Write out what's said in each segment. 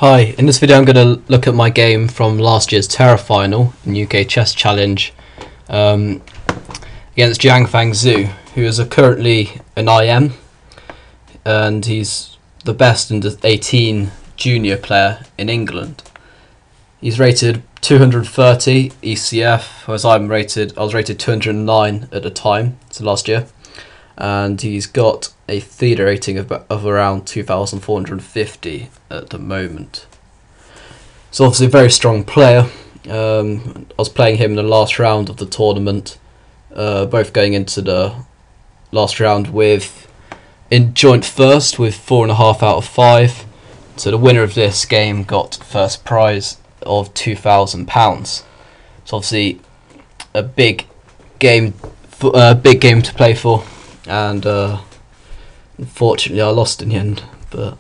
Hi, in this video I'm going to look at my game from last year's Terra Final in UK Chess Challenge against Y.Zhou, who is currently an IM, and he's the best under 18 junior player in England. He's rated 230 ECF, whereas I was rated 209 at the time, so last year, and he's got a theatre rating of around 2,450 at the moment. So obviously a very strong player. I was playing him in the last round of the tournament, both going into the last round in joint first with 4.5 out of 5. So the winner of this game got first prize of £2,000. So obviously a big game to play for, and unfortunately I lost in the end. But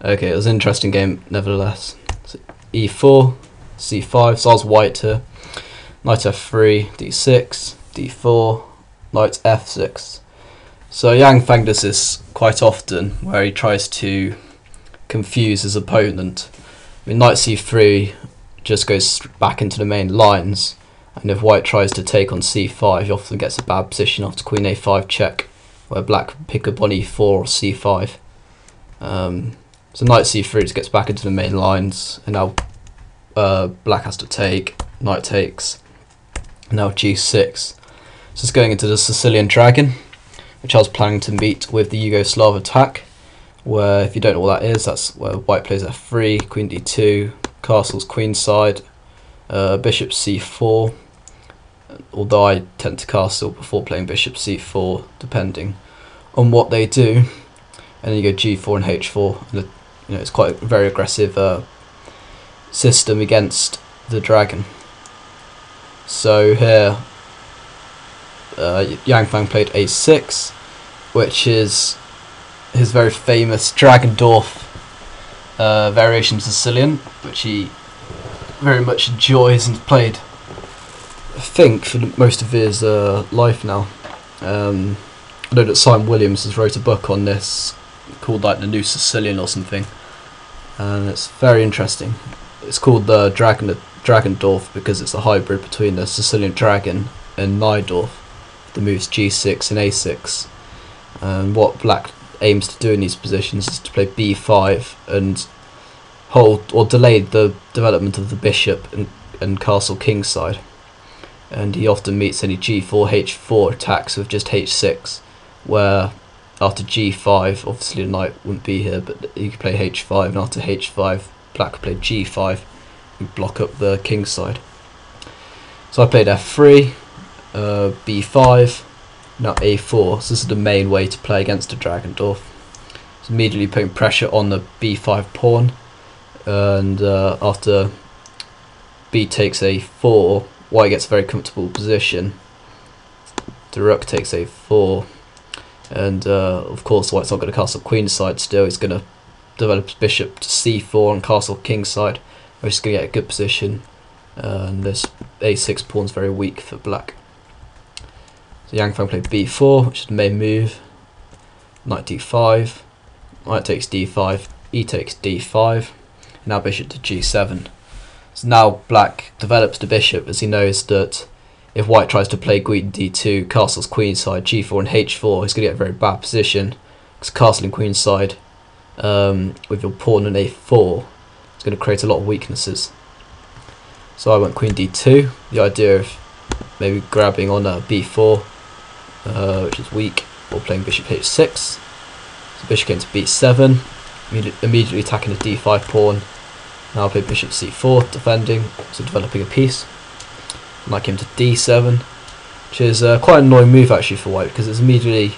okay, it was an interesting game nevertheless. So E4, C5, so I was white here. Knight F3, D6, D4, Knight F6. So Y.Zhou does this quite often, where he tries to confuse his opponent. I mean, Knight C3 just goes back into the main lines, and if white tries to take on C5, he often gets a bad position after Queen A5 check, where black can pick up on E4 or C5. So Knight C3 just gets back into the main lines, and now black has to take, knight takes, and now G6. So it's going into the Sicilian Dragon, which I was planning to meet with the Yugoslav attack, where, if you don't know what that is, that's where white plays F3, Queen D2, castles queenside, Bishop C4, although I tend to castle before playing Bishop C4, depending on what they do. And then you go G4 and H4, and it's quite a very aggressive system against the dragon. So here, Y.Zhou played A6, which is his very famous Dragendorf variation Sicilian, which he very much enjoys and played, I think, for most of his life now. I know that Simon Williams has wrote a book on this called like The New Sicilian or something, and it's very interesting. It's called the Dragendorf because it's a hybrid between the Sicilian Dragon and Najdorf, the moves G6 and A6. And what black aims to do in these positions is to play B5 and hold or delay the development of the bishop and castle kingside. And he often meets any G4, H4 attacks with just H6, where after G5, obviously the knight wouldn't be here, but you could play H5, and after H5, black could play G5, and block up the kingside. So I played F3, B5, now A4. So this is the main way to play against a Dragendorf. So immediately putting pressure on the B5 pawn, and after B takes A4, white gets a very comfortable position. The rook takes A4, and of course white's not going to castle queenside still. He's going to develop his bishop to C4 and castle kingside, which is going to get a good position, and this A6 pawn's very weak for black. So Y.Zhou played B4, which is the main move. Knight D5, knight takes D5, E takes D5, and now bishop to G7. So now black develops the bishop, as he knows that if white tries to play Queen D2, castles queenside, G4 and H4, he's going to get a very bad position, because castling queenside with your pawn and A4 is going to create a lot of weaknesses. So I went Queen D2, the idea of maybe grabbing on B4, which is weak, or playing Bishop H6. So Bishop came to B7, immediately attacking the D5 pawn. Now I play Bishop C4, defending, so developing a piece. And I came to D7, which is quite an annoying move actually for white, because it's immediately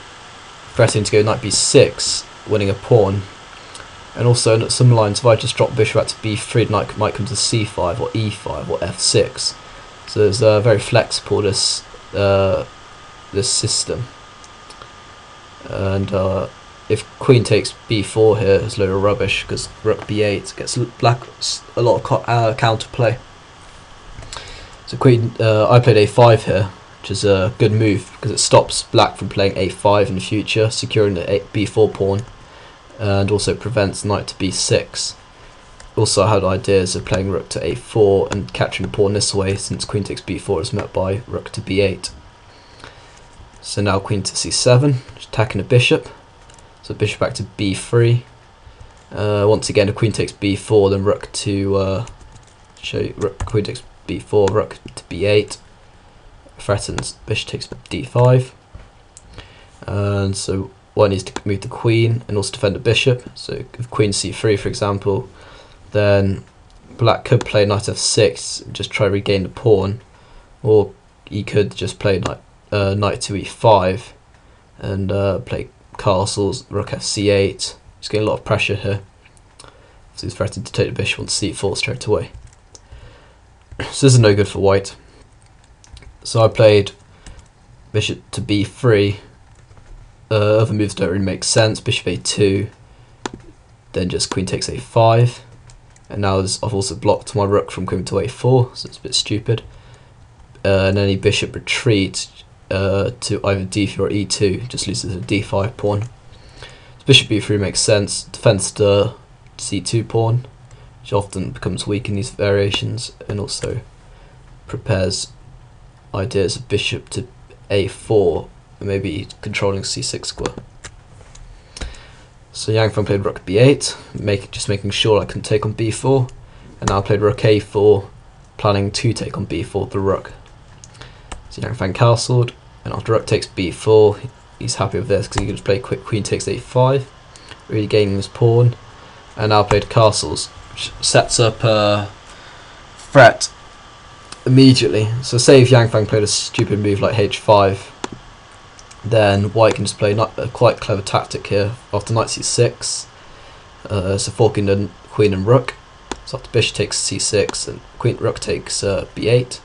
threatening to go Knight B6, winning a pawn. And also in some lines, if I just drop Bishop out to B3, the knight might come to C5 or E5 or F6. So it's very flexible, this system. And if Queen takes B4 here, it's a load of rubbish, because Rook B8 gets black a lot of counterplay. So Queen, I played A5 here, which is a good move because it stops black from playing A5 in the future, securing the B4 pawn, and also prevents knight to B6. also had ideas of playing rook to a4 and capturing the pawn this way, since queen takes b4 is met by rook to b8. So now queen to c7, attacking the bishop. So bishop back to b3. Once again, if queen takes b4, then rook to queen takes b4, rook to b8. Threatens bishop takes d5. And so white needs to move the queen and also defend the bishop. So if queen c3, for example, then black could play knight f6 and just try to regain the pawn, or he could just play knight to e5 and play castles, rook fc8. He's getting a lot of pressure here, so he's threatening to take the bishop on c4 straight away. So this is no good for white. So I played bishop to b3. Other moves don't really make sense. Bishop a2, then just queen takes a5. And now I've also blocked my rook from going to a4, so it's a bit stupid. And any bishop retreat to either d3 or e2 just loses a d5 pawn. So bishop b3 makes sense, defends the c2 pawn, which often becomes weak in these variations, and also prepares ideas of bishop to a4, and maybe controlling c6 square. So Yang Feng played rook b8, just making sure I can take on b4, and now I played rook a4, planning to take on b4 with the rook. So Yang Feng castled, and after rook takes b4, he's happy with this because he can just play quick queen takes a5, really gaining his pawn, and now I played castles, which sets up a threat immediately. So say if Yang Feng played a stupid move like h5, then white can just play a quite clever tactic here. After knight c6, so forking the queen and rook. So after bishop takes c6 and rook takes b8.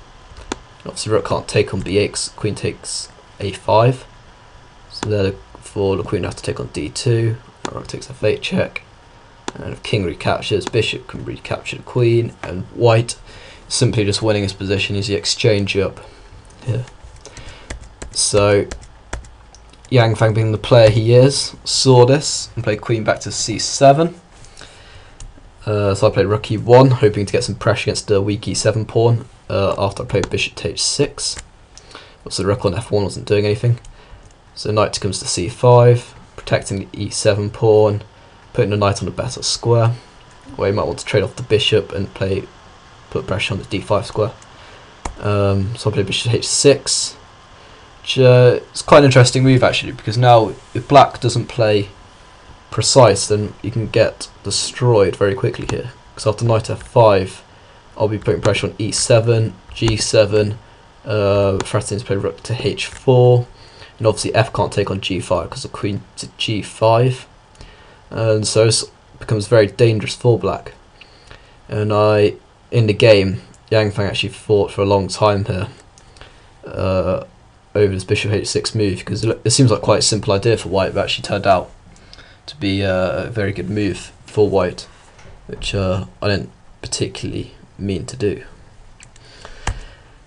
And obviously rook can't take on b8 because queen takes a5. So therefore the queen has to take on d2. Rook takes f8 check. And if king recaptures, bishop can recapture the queen, and white is simply just winning his position as he exchange up here. So Yang Feng, being the player he is, saw this and played queen back to c7. So I played rook e1, hoping to get some pressure against the weak e7 pawn after I played bishop to h6. Also the rook on f1 wasn't doing anything. So knight comes to c5, protecting the e7 pawn, putting the knight on a better square, where you might want to trade off the bishop and put pressure on the d5 square. So I played bishop to h6. It's quite an interesting move actually, because now if black doesn't play precise, then you can get destroyed very quickly here. Because after knight f5, I'll be putting pressure on e7, g7, threatening to play rook to h4, and obviously f can't take on g5 because of queen to g5, and so this becomes very dangerous for black. And in the game, Yang Feng actually fought for a long time here over this bishop h6 move, because it seems like quite a simple idea for white, but actually turned out to be a very good move for white, which I didn't particularly mean to do.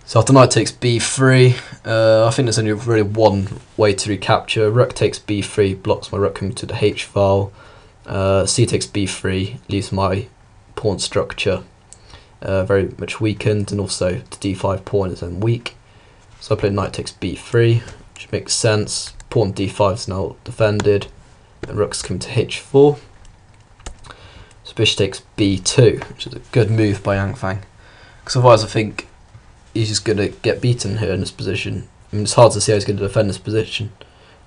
So after knight takes b3, I think there's only really one way to recapture. Rook takes b3, blocks my rook coming to the h file. C takes b3, leaves my pawn structure very much weakened, and also the d5 pawn is then weak. So I played knight takes b3, which makes sense. Pawn d5 is now defended, and rook's coming to h4. So bishop takes b2, which is a good move by Yang Feng, because otherwise I think he's just going to get beaten here in this position. I mean, it's hard to see how he's going to defend this position.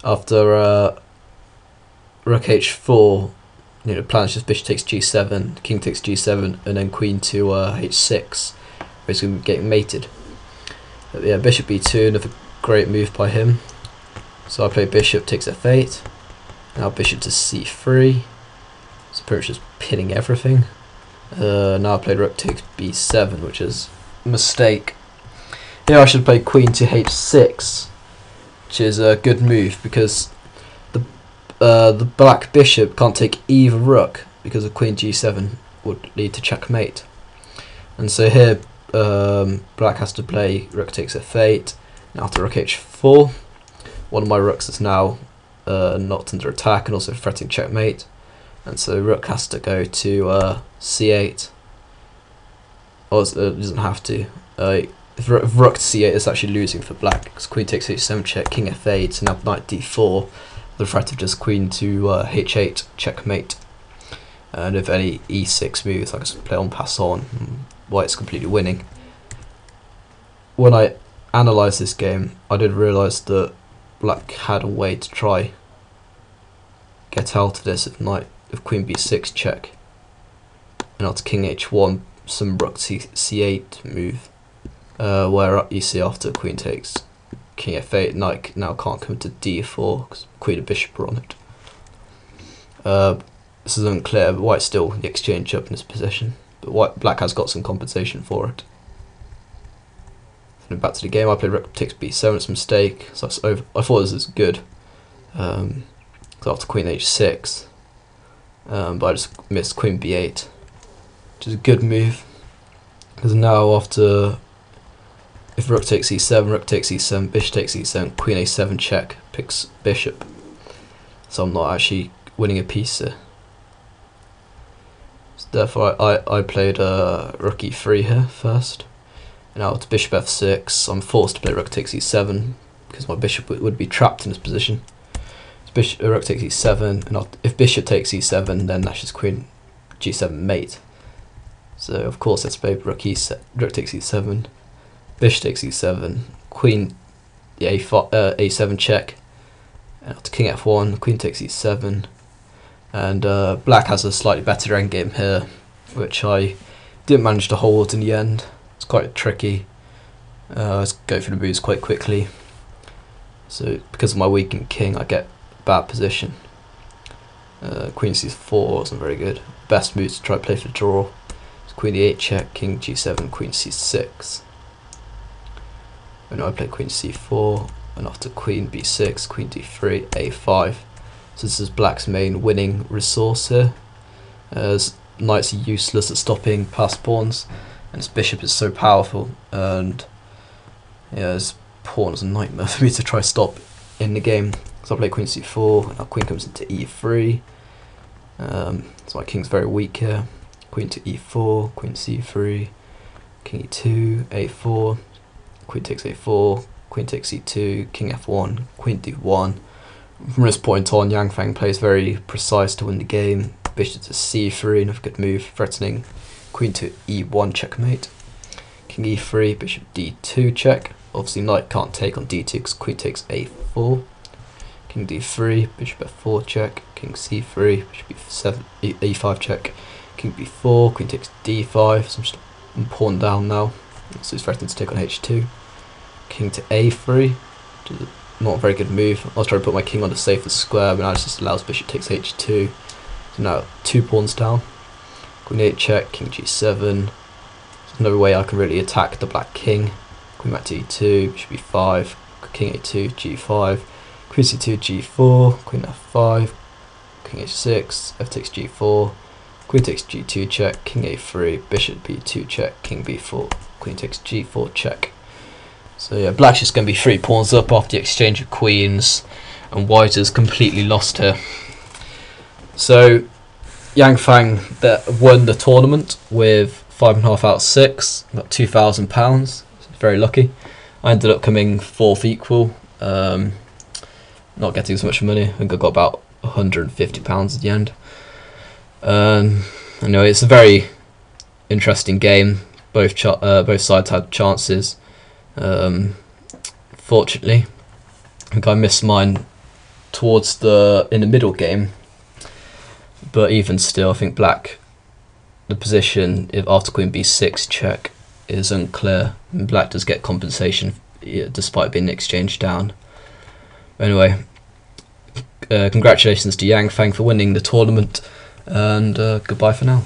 After rook h4, the plan is just bishop takes g7, king takes g7, and then queen to h6, where he's going to be getting mated. But yeah, bishop b2, another great move by him. So I play bishop takes f8, now bishop to c3, so pretty much just pinning everything. Now I played rook takes b7, which is a mistake. Here I should play queen to h6, which is a good move, because the black bishop can't take either rook, because a queen g7 would lead to checkmate. And so here black has to play rook takes f8, and after rook h4, one of my rooks is now not under attack and also threatening checkmate. and so rook has to go to c8. Or it doesn't have to. If rook to c8 is actually losing for black, because queen takes h7 check, king f8, so now knight d4, the threat of just queen to h8 checkmate. And if any e6 moves, I can play on pass on, white's completely winning. When I analysed this game, I did realise that black had a way to try get out of this if queen b6 check, and after king h1, some rook c8 move, where you see after queen takes king f8, knight now can't come to d4 because queen and bishop are on it. This is unclear, but white's still the exchange up in this position, but black has got some compensation for it. And back to the game, I played rook takes b7, it's a mistake, so I thought this was good, so after queen h6, but I just missed queen b8, which is a good move, because now after, if rook takes e7, rook takes e7, bishop takes e7, queen a7 check, picks bishop, so I'm not actually winning a piece here. So therefore I played rook e3 here first, and now to bishop f6, I'm forced to play rook takes e7, because my bishop would be trapped in this position. So rook takes e7, and if bishop takes e7, then that's just queen g7 mate. So of course let's play rook takes e7, bishop takes e7, queen a7 check, and after king f1, queen takes e7, and black has a slightly better endgame here, which I didn't manage to hold in the end. It's quite tricky. Let's go through the moves quite quickly. So because of my weakened king, I get a bad position. Queen c4 wasn't very good. Best move to try to play for the draw. Queen e8 check, king g7, queen c6. And I play queen c4, and after queen b6, queen d3, a5. So this is black's main winning resource here, as knights are useless at stopping passed pawns, and his bishop is so powerful, and yeah, his pawn is a nightmare for me to try stop in the game. So I play queen c4, now queen comes into e3, so my king's very weak here. Queen to e4, queen c3, king e2, a4, queen takes a4, queen takes e2, king f1, queen d1. From this point on, Yang Feng plays very precise to win the game. Bishop to c3, another good move, threatening queen to e1 checkmate. King e3, bishop d2 check. Obviously knight can't take on d2 because queen takes a4. King d3, bishop f4 check. King c3, bishop e7, e5 check. King b4, queen takes d5, so I'm just pawn down now, so he's threatening to take on h2. King to a3, which is not a very good move. I was trying to put my king on the safest square, but now it just allows bishop takes h2, so now 2 pawns down. Queen 8 check, king g7, there's no way I can really attack the black king. Queen back to e2, bishop e5, king a2, g5, queen c2, g4, queen f5, king h6, f takes g4, queen takes g2 check, king a3, bishop b2 check, king b4, queen takes g4 check. So yeah, black's just going to be 3 pawns up after the exchange of queens, and white is completely lost here. So Yang Feng won the tournament with 5.5 out of 6, got £2,000, very lucky. I ended up coming 4th equal, not getting as much money. I think I got about £150 at the end. Anyway, it's a very interesting game. Both sides had chances. Fortunately, I think I missed mine towards in the middle game. But even still, I think black, the position after queen b6 check is unclear. And black does get compensation despite being exchanged down. Anyway, congratulations to Yang Feng for winning the tournament, and goodbye for now.